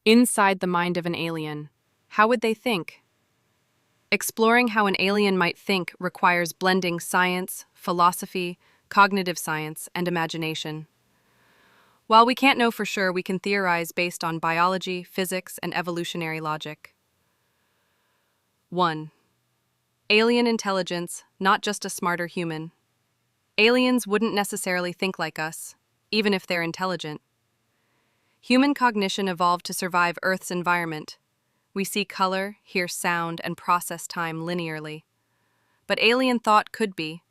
Inside the mind of an alien, how would they think? Exploring how an alien might think requires blending science, philosophy, cognitive science, and imagination. While we can't know for sure, we can theorize based on biology, physics, and evolutionary logic. 1. Alien intelligence, not just a smarter human. Aliens wouldn't necessarily think like us, even if they're intelligent. Human cognition evolved to survive Earth's environment. We see color, hear sound, and process time linearly. But alien thought could be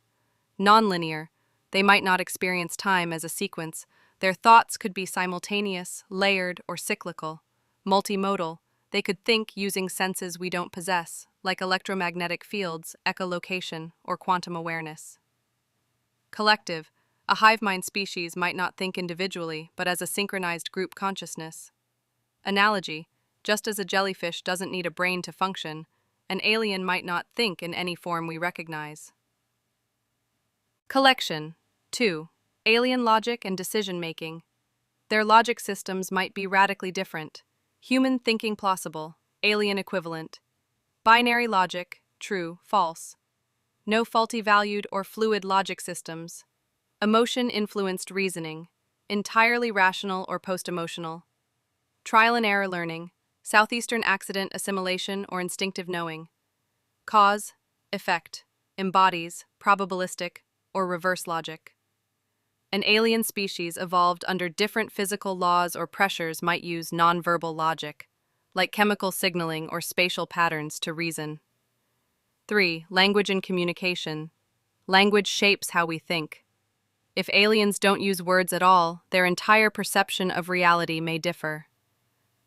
nonlinear. They might not experience time as a sequence. Their thoughts could be simultaneous, layered, or cyclical. Multimodal, they could think using senses we don't possess, like electromagnetic fields, echolocation, or quantum awareness. Collective, a hive mind species might not think individually, but as a synchronized group consciousness. Analogy, just as a jellyfish doesn't need a brain to function, an alien might not think in any form we recognize. Collection. 2. Alien logic and decision-making. Their logic systems might be radically different. Human thinking plausible, alien equivalent. Binary logic, true, false. No faulty valued or fluid logic systems. Emotion-influenced reasoning, entirely rational or post-emotional. Trial and error learning, southeastern accident assimilation or instinctive knowing. Cause, effect, embodies, probabilistic, or reverse logic. An alien species evolved under different physical laws or pressures might use nonverbal logic, like chemical signaling or spatial patterns to reason. 3. Language and communication. Language shapes how we think. If aliens don't use words at all, their entire perception of reality may differ.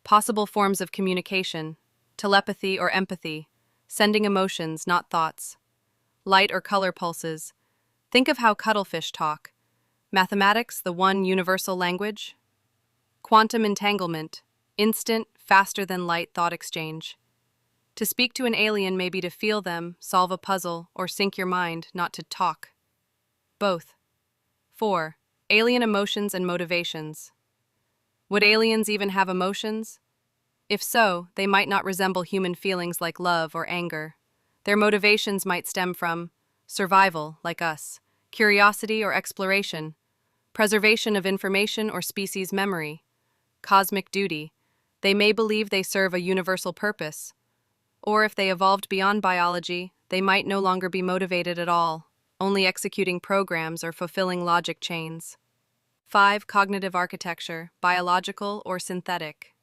Possible forms of communication, telepathy or empathy, sending emotions, not thoughts. Light or color pulses. Think of how cuttlefish talk. Mathematics, the one universal language. Quantum entanglement, instant, faster-than-light thought exchange. To speak to an alien may be to feel them, solve a puzzle, or sync your mind, not to talk. Both. 4. Alien emotions and motivations. Would aliens even have emotions? If so, they might not resemble human feelings like love or anger. Their motivations might stem from survival, like us, curiosity or exploration, preservation of information or species memory, cosmic duty. They may believe they serve a universal purpose. Or if they evolved beyond biology, they might no longer be motivated at all, only executing programs or fulfilling logic chains. 5. Cognitive architecture, biological or synthetic.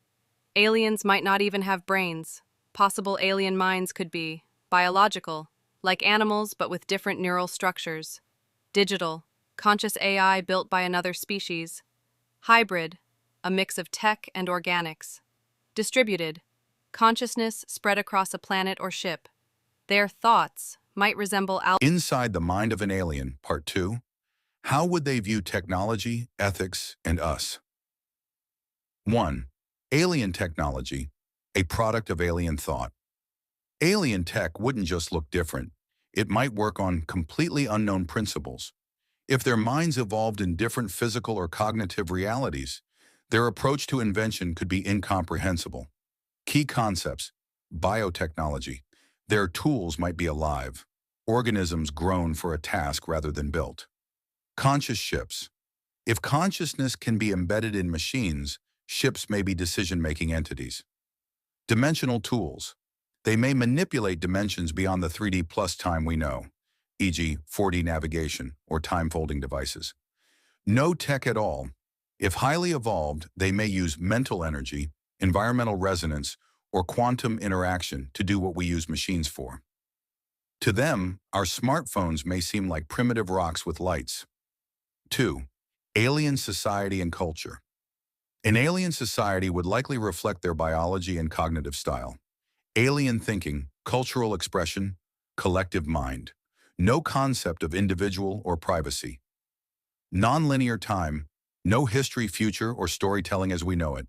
Aliens might not even have brains. Possible alien minds could be biological, like animals but with different neural structures. Digital, conscious AI built by another species. Hybrid, a mix of tech and organics. Distributed, consciousness spread across a planet or ship. Their thoughts might resemble Inside the Mind of an Alien, Part 2. How would they view technology, ethics, and us? 1. Alien technology, a product of alien thought. Alien tech wouldn't just look different. It might work on completely unknown principles. If their minds evolved in different physical or cognitive realities, their approach to invention could be incomprehensible. Key concepts: biotechnology. Their tools might be alive, organisms grown for a task rather than built. Conscious ships. If consciousness can be embedded in machines, ships may be decision-making entities. Dimensional tools. They may manipulate dimensions beyond the 3D plus time we know, e.g. 4D navigation or time-folding devices. No tech at all. If highly evolved, they may use mental energy, environmental resonance, or quantum interaction to do what we use machines for. To them, our smartphones may seem like primitive rocks with lights. 2. Alien society and culture. An alien society would likely reflect their biology and cognitive style. Alien thinking, cultural expression, collective mind. No concept of individual or privacy. Nonlinear time, no history, future, or storytelling as we know it.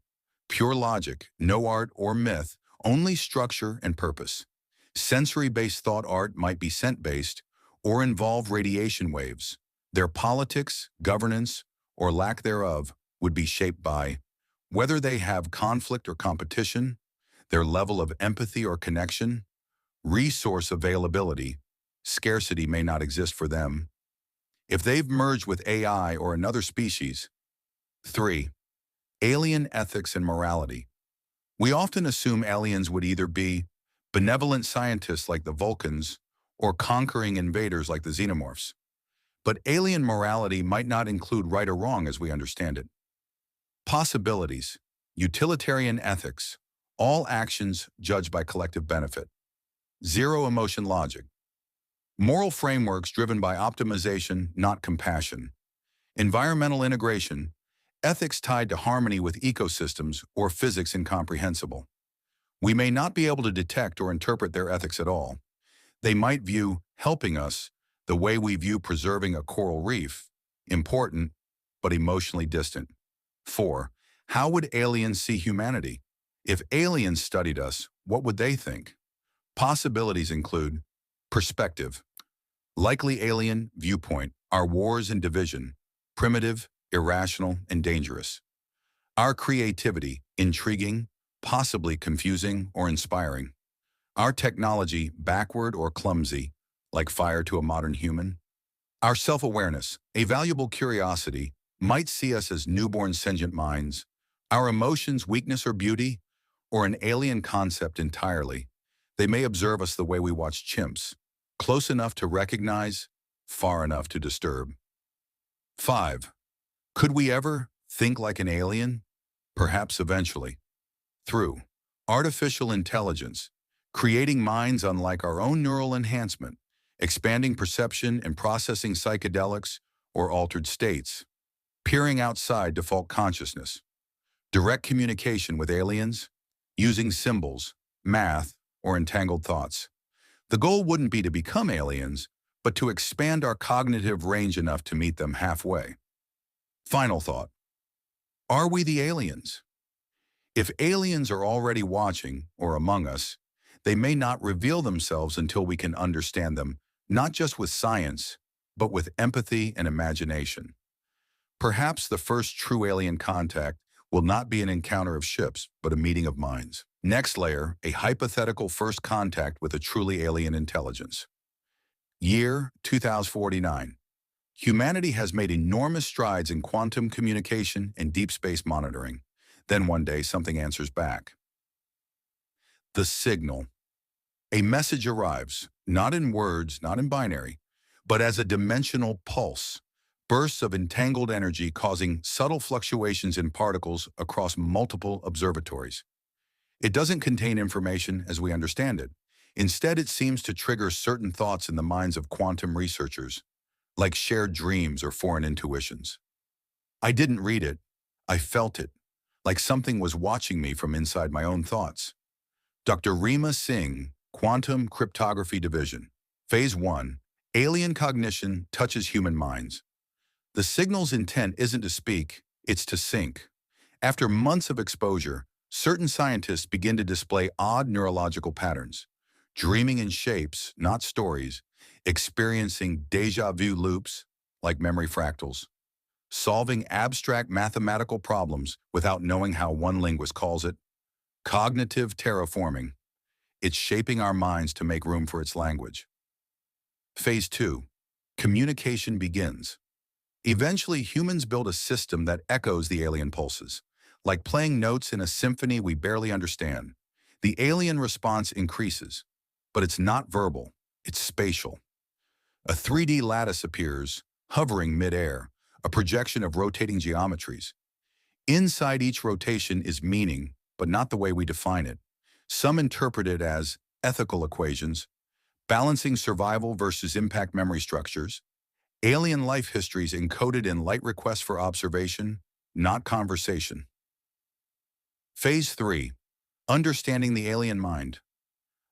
Pure logic, no art or myth, only structure and purpose. Sensory-based thought art might be scent-based or involve radiation waves. Their politics, governance, or lack thereof would be shaped by Whether they have conflict or competition, their level of empathy or connection, resource availability, scarcity may not exist for them. If they've merged with AI or another species. 3. Alien ethics and morality. We often assume aliens would either be benevolent scientists like the Vulcans or conquering invaders like the xenomorphs. But alien morality might not include right or wrong as we understand it. Possibilities, utilitarian ethics, all actions judged by collective benefit. Zero emotion logic. Moral frameworks driven by optimization, not compassion. Environmental integration, ethics tied to harmony with ecosystems or physics incomprehensible. We may not be able to detect or interpret their ethics at all. They might view helping us the way we view preserving a coral reef, important but emotionally distant. 4. How would aliens see humanity? If aliens studied us, what would they think? Possibilities include perspective, likely alien viewpoint, our wars and division, primitive, irrational, and dangerous. Our creativity, intriguing, possibly confusing or inspiring. Our technology, backward or clumsy, like fire to a modern human. Our self-awareness, a valuable curiosity, might see us as newborn sentient minds. Our emotions, weakness or beauty, or an alien concept entirely. They may observe us the way we watch chimps, close enough to recognize, far enough to disturb. 5. Could we ever think like an alien? Perhaps eventually. Through artificial intelligence, creating minds unlike our own neural enhancement, expanding perception and processing psychedelics or altered states, peering outside default consciousness, direct communication with aliens, using symbols, math, or entangled thoughts. The goal wouldn't be to become aliens, but to expand our cognitive range enough to meet them halfway. Final thought. Are we the aliens? If aliens are already watching or among us, they may not reveal themselves until we can understand them, not just with science, but with empathy and imagination. Perhaps the first true alien contact will not be an encounter of ships, but a meeting of minds. Next layer, a hypothetical first contact with a truly alien intelligence. Year 2049. Humanity has made enormous strides in quantum communication and deep space monitoring. Then one day, something answers back. The signal. A message arrives, not in words, not in binary, but as a dimensional pulse, bursts of entangled energy causing subtle fluctuations in particles across multiple observatories. It doesn't contain information as we understand it. Instead, it seems to trigger certain thoughts in the minds of quantum researchers, like shared dreams or foreign intuitions. I didn't read it. I felt it, like something was watching me from inside my own thoughts. Dr. Rima Singh, Quantum Cryptography Division. Phase 1. Alien cognition touches human minds. The signal's intent isn't to speak, it's to sync. After months of exposure, certain scientists begin to display odd neurological patterns, dreaming in shapes, not stories, experiencing déjà vu loops, like memory fractals, solving abstract mathematical problems without knowing how one linguist calls it, cognitive terraforming. It's shaping our minds to make room for its language. Phase 2. Communication begins. Eventually, humans build a system that echoes the alien pulses, like playing notes in a symphony we barely understand. The alien response increases, but it's not verbal, it's spatial. A 3D lattice appears, hovering mid-air, a projection of rotating geometries. Inside each rotation is meaning, but not the way we define it. Some interpret it as ethical equations, balancing survival versus impact memory structures, alien life histories encoded in light requests for observation, not conversation. Phase 3. Understanding the alien mind.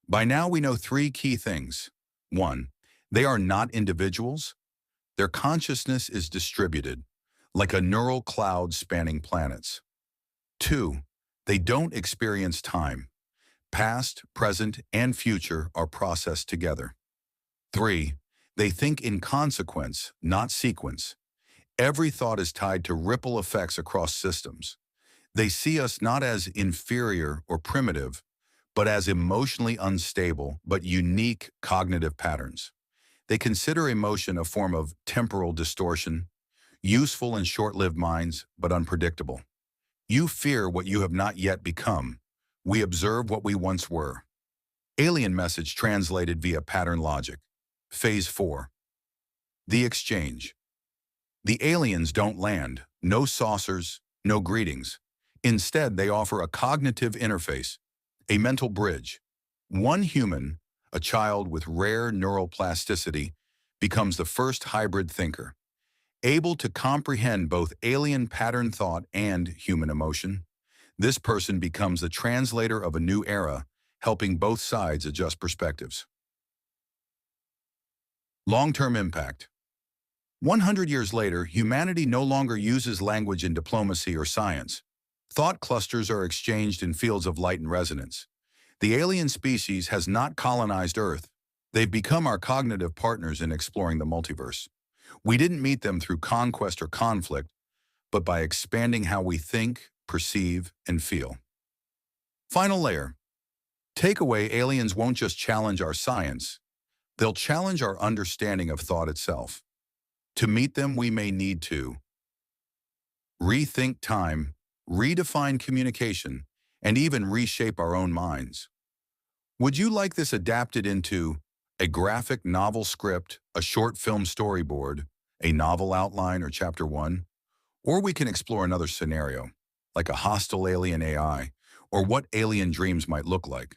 By now we know 3 key things. 1. They are not individuals. Their consciousness is distributed, like a neural cloud spanning planets. 2. They don't experience time. Past, present, and future are processed together. 3. They think in consequence, not sequence. Every thought is tied to ripple effects across systems. They see us not as inferior or primitive, but as emotionally unstable but unique cognitive patterns. They consider emotion a form of temporal distortion, useful in short-lived minds, but unpredictable. You fear what you have not yet become. We observe what we once were. Alien message translated via pattern logic. Phase 4. The exchange. The aliens don't land. No saucers, no greetings. Instead, they offer a cognitive interface, a mental bridge. One human, a child with rare neural plasticity, becomes the first hybrid thinker, able to comprehend both alien pattern thought and human emotion. This person becomes the translator of a new era, helping both sides adjust perspectives. Long-term impact. 100 years later, humanity no longer uses language in diplomacy or science. Thought clusters are exchanged in fields of light and resonance. The alien species has not colonized Earth. They've become our cognitive partners in exploring the multiverse. We didn't meet them through conquest or conflict, but by expanding how we think, perceive, and feel. Final layer. Takeaway: aliens won't just challenge our science, they'll challenge our understanding of thought itself. To meet them, we may need to rethink time, redefine communication, and even reshape our own minds. Would you like this adapted into a graphic novel script, a short film storyboard, a novel outline, or chapter 1? Or we can explore another scenario, like a hostile alien AI, or what alien dreams might look like.